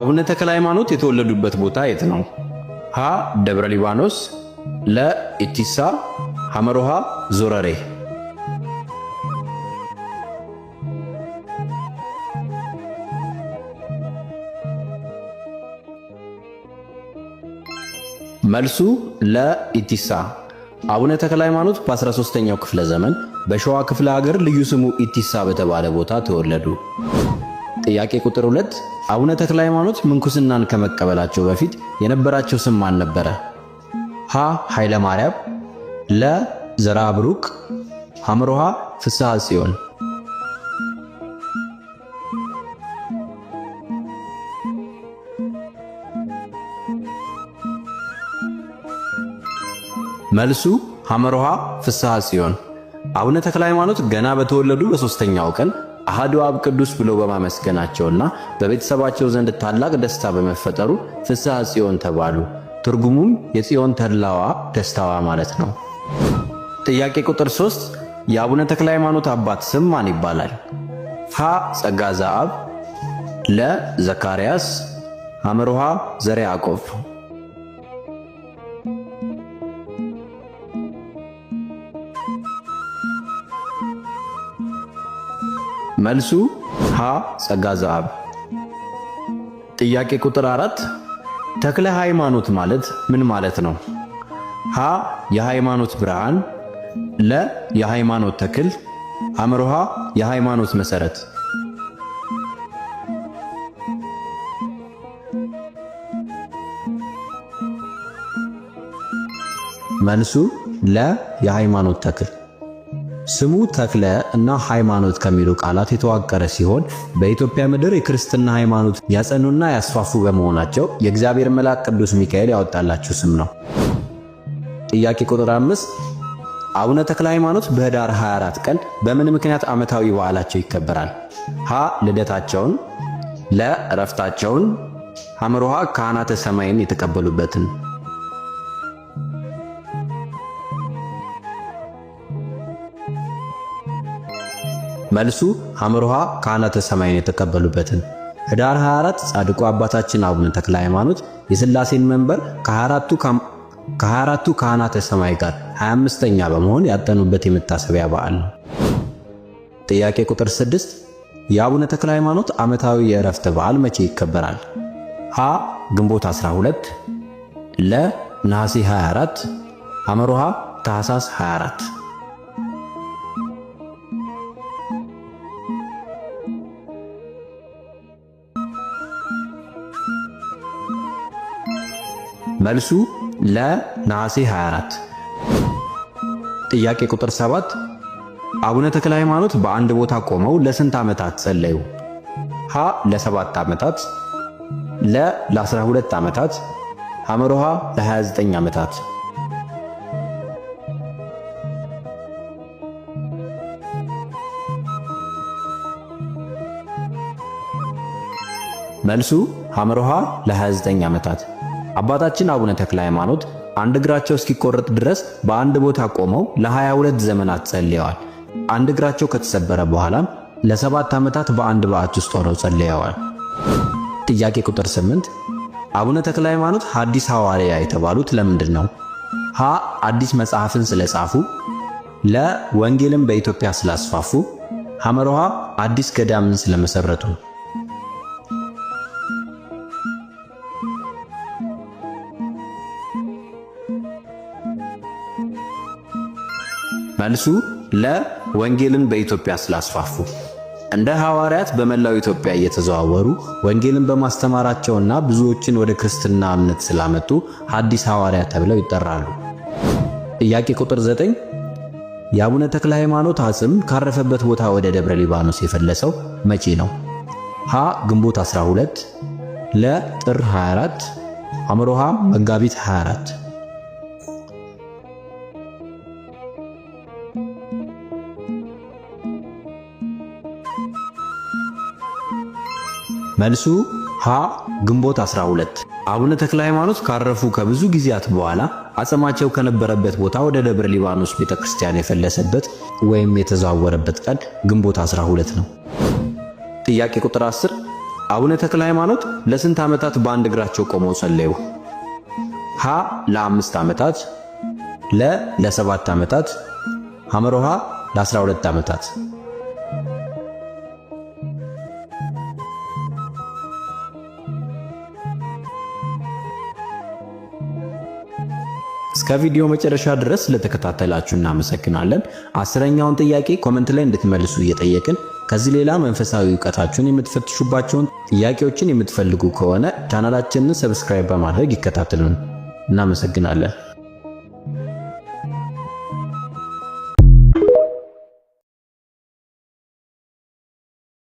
አቡነ ተክለ ሃይማኖት የተወለዱበት ቦታ የት ነው? ሀ ደብረ ሊባኖስ፣ ለ ኢቲሳ፣ ሐመሮሃ ዞረሬ። መልሱ ለ ኢቲሳ። አቡነ ተክለ ሃይማኖት በ13ኛው ክፍለ ዘመን በሸዋ ክፍለ ሀገር ልዩ ስሙ ኢቲሳ በተባለ ቦታ ተወለዱ። ጥያቄ ቁጥር 2 አቡነ ተክለ ሃይማኖት ምንኩስናን ከመቀበላቸው በፊት የነበራቸው ስም ማን ነበረ? ሀ ኃይለ ማርያም፣ ለ ዘራ ብሩክ፣ ሐመሮሃ ፍስሐ ጽዮን። መልሱ ሐመሮሃ ፍስሐ ጽዮን። አቡነ ተክለ ሃይማኖት ገና በተወለዱ በሦስተኛው ቀን አሐዱ አብ ቅዱስ ብሎ በማመስገናቸውና በቤተሰባቸው ዘንድ ታላቅ ደስታ በመፈጠሩ ፍስሐ ጽዮን ተባሉ። ትርጉሙም የጽዮን ተድላዋ ደስታዋ ማለት ነው። ጥያቄ ቁጥር 3 የአቡነ ተክለ ሃይማኖት አባት ስም ማን ይባላል? ሀ ጸጋ ዘአብ፣ ለ ዘካርያስ፣ ሐመሮሃ ዘርዓ ያዕቆብ። መልሱ ሀ ጸጋ ዘአብ። ጥያቄ ቁጥር 4 ተክለ ሃይማኖት ማለት ምን ማለት ነው? ሀ የሃይማኖት ብርሃን፣ ለ የሃይማኖት ተክል፣ ሐመሮሃ የሃይማኖት መሰረት። መልሱ ለ የሃይማኖት ተክል። ስሙ ተክለ እና ሃይማኖት ከሚሉ ቃላት የተዋቀረ ሲሆን በኢትዮጵያ ምድር የክርስትና ሃይማኖት ያጸኑና ያስፋፉ በመሆናቸው የእግዚአብሔር መልአክ ቅዱስ ሚካኤል ያወጣላቸው ስም ነው። ጥያቄ ቁጥር 5 አቡነ ተክለ ሃይማኖት በኅዳር 24 ቀን በምን ምክንያት ዓመታዊ በዓላቸው ይከበራል? ሀ ልደታቸውን፣ ለ ዕረፍታቸውን፣ ሐመሮሃ ካህናተ ሰማይን የተቀበሉበትን። መልሱ ሐመሮሃ ካህናተ ሰማይን የተቀበሉበትን። ኅዳር 24 ጻድቁ አባታችን አቡነ ተክለ ሃይማኖት የሥላሴን መንበር ከ24ቱ ካህናተ ሰማይ ጋር 25ኛ በመሆን ያጠኑበት የመታሰቢያ በዓል ነው። ጥያቄ ቁጥር 6 የአቡነ ተክለ ሃይማኖት ዓመታዊ የዕረፍት በዓል መቼ ይከበራል? ሀ ግንቦት 12፣ ለ ነሐሴ 24፣ ሐመሮሃ ታኅሳስ 24። መልሱ ለ ነሐሴ 24። ጥያቄ ቁጥር 7 አቡነ ተክለ ሃይማኖት በአንድ ቦታ ቆመው ለስንት ዓመታት ጸለዩ? ሀ ለ7 ዓመታት፣ ለ ለ12 ዓመታት፣ ሐመሮሃ ለ29 ዓመታት። መልሱ ሐመሮሃ ለ29 ዓመታት። አባታችን አቡነ ተክለ ሃይማኖት አንድ እግራቸው እስኪቆረጥ ድረስ በአንድ ቦታ ቆመው ለ22 ዘመናት ጸልየዋል። አንድ እግራቸው ከተሰበረ በኋላም ለ7 ዓመታት በአንድ በዓት ውስጥ ሆነው ጸልየዋል። ጥያቄ ቁጥር 8 አቡነ ተክለ ሃይማኖት ሐዲስ ሐዋርያ የተባሉት ለምንድን ነው? ሀ አዲስ መጽሐፍን ስለጻፉ፣ ለ ወንጌልን በኢትዮጵያ ስላስፋፉ፣ ሐመሮሃ አዲስ ገዳምን ስለመሰረቱ። መልሱ ለ ወንጌልን በኢትዮጵያ ስላስፋፉ። እንደ ሐዋርያት በመላው ኢትዮጵያ እየተዘዋወሩ ወንጌልን በማስተማራቸውና ብዙዎችን ወደ ክርስትና እምነት ስላመጡ ሐዲስ ሐዋርያ ተብለው ይጠራሉ። ጥያቄ ቁጥር 9 የአቡነ ተክለ ሃይማኖት አጽም ካረፈበት ቦታ ወደ ደብረ ሊባኖስ የፈለሰው መቼ ነው? ሀ ግንቦት 12፣ ለ ጥር 24፣ ሐመሮሃ መጋቢት 24። መልሱ ሀ ግንቦት 12። አቡነ ተክለ ሃይማኖት ካረፉ ከብዙ ጊዜያት በኋላ አጽማቸው ከነበረበት ቦታ ወደ ደብረ ሊባኖስ ቤተክርስቲያን የፈለሰበት ወይም የተዘዋወረበት ቀን ግንቦት 12 ነው። ጥያቄ ቁጥር 10 አቡነ ተክለ ሃይማኖት ለስንት ዓመታት በአንድ እግራቸው ቆመው ጸለዩ? ሀ ለ5 ዓመታት፣ ለ7 ዓመታት፣ ሐመሮሃ ለ12 ዓመታት። እስከ ቪዲዮ መጨረሻ ድረስ ለተከታተላችሁ እናመሰግናለን። 10ኛውን ጥያቄ ኮሜንት ላይ እንድትመልሱ እየጠየቅን ከዚህ ሌላ መንፈሳዊ ዕውቀታችሁን የምትፈትሹባቸውን ጥያቄዎችን የምትፈልጉ ከሆነ ቻናላችንን ሰብስክራይብ በማድረግ ይከታተሉን። እናመሰግናለን።